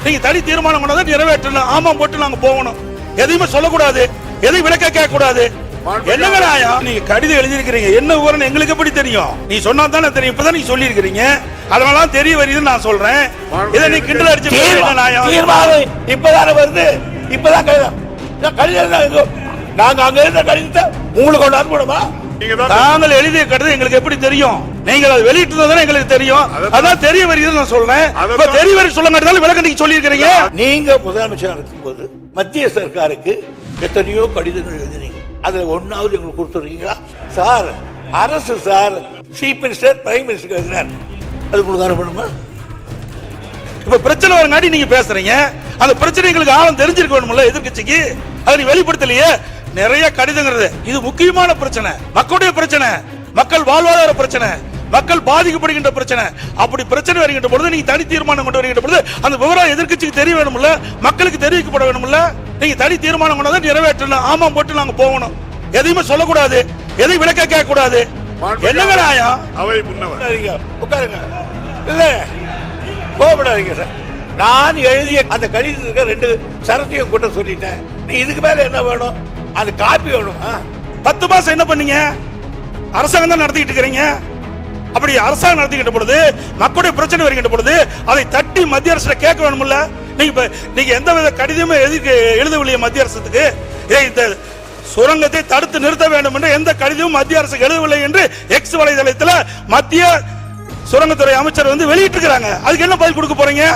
நீங்க தனி தீர்மானம் கொண்டு வந்து நிறைவேற்றணும். ஆமா போட்டு நாங்க போகணும். எதையுமே சொல்லக்கூடாது, எதையும் விளக்க கேட்க கூடாது. என்னங்க நியாயம்? நீங்க கடிதம் எழுதியிருக்கிறீங்க, என்ன விவரம் எங்களுக்கு எப்படி தெரியும்? நீ சொன்னா தானே தெரியும். இப்பதான் நீங்க சொல்லி இருக்கிறீங்க, அதனால தெரிய வருதுன்னு நான் சொல்றேன். இதை நீ கிண்டல் அடிச்சு நியாயம்? இப்பதானே வருது, இப்பதான் கடிதம் நாங்க அங்க இருந்த கடிதத்தை உங்களுக்கு கொண்டாந்து போடுமா? நாங்கள் எழுதிய கடிதம் எங்களுக்கு எப்படி தெரியும்? நீங்கள் அதை வெளியிட்டது எங்களுக்கு தெரியும். அதான் தெரிய வருகிறது நான் சொல்றேன். தெரிய வரி சொல்ல விளக்கம் நீங்க சொல்லி இருக்கிறீங்க. நீங்க முதலமைச்சர் இருக்கும்போது மத்திய சர்க்காருக்கு எத்தனையோ கடிதங்கள் எழுதினீங்க, அதுல ஒன்னாவது எங்களுக்கு கொடுத்துருக்கீங்களா? சார் அரசு sir chief minister prime minister எழுதினார், அது உங்களுக்கு பண்ணுமா? இப்ப பிரச்சனை வரங்காட்டி நீங்க பேசுறீங்க. அந்த பிரச்சனை எங்களுக்கு ஆழம் தெரிஞ்சிருக்க வேணும்ல எதிர்கட்சிக்கு. அதை நீ வெளிப்படுத்தலையே. நிறைய கடிதங்கிறது இது முக்கியமான பிரச்சனை, மக்களுடைய பிரச்சனை, மக்கள் வாழ்வாதார பிரச்சனை, மக்கள் பாதிக்கப்படுகின்ற பிரச்சனை. அப்படி பிரச்சனை வருகின்ற பொழுது நீங்க தனி தீர்மானம் கொண்டு வருகின்ற பொழுது அந்த விவரம் எதிர்கட்சிக்கு தெரிய வேணும்ல, மக்களுக்கு தெரிவிக்கப்பட வேணும்ல. நீங்க தனி தீர்மானம் கொண்டு வந்து நிறைவேற்றணும். ஆமா போட்டு நாங்க போகணும். எதையுமே சொல்லக்கூடாது, எதையும் விளக்க கேட்க கூடாது. என்னங்க நியாயம்? அவை முன்னவங்க உட்காருங்க. இல்ல கோபப்படாதீங்க சார். நான் எழுதிய அந்த கடிதத்துக்கு 2 சரத்தையும் கூட்ட சொல்லிட்டேன். நீ இதுக்கு மேல என்ன வேணும்? அது காப்பி வேணும். 10 மாசம் என்ன பண்ணீங்க? அரசாங்கம் தான் நடத்திட்டு இருக்கிறீங்க. அப்படி அரசாங்கம் நடத்திக்கிட்ட பொழுது மக்களுடைய பிரச்சனை வருகின்ற பொழுது அதை தட்டி மத்திய அரசு கேட்க வேணும்ல. நீங்க எந்த வித கடிதமே எழுதவில்லையே மத்திய அரசுக்கு. இந்த சுரங்கத்தை தடுத்து நிறுத்த வேண்டும் என்று எந்த கடிதமும் மத்திய அரசு எழுதவில்லை என்று எக்ஸ் வலைதளத்தில் மத்திய சுரங்கத்துறை அமைச்சர் வெளியிட்டு இருக்காங்க. அதுக்கு என்ன பதில் கொடுக்க போறீங்க?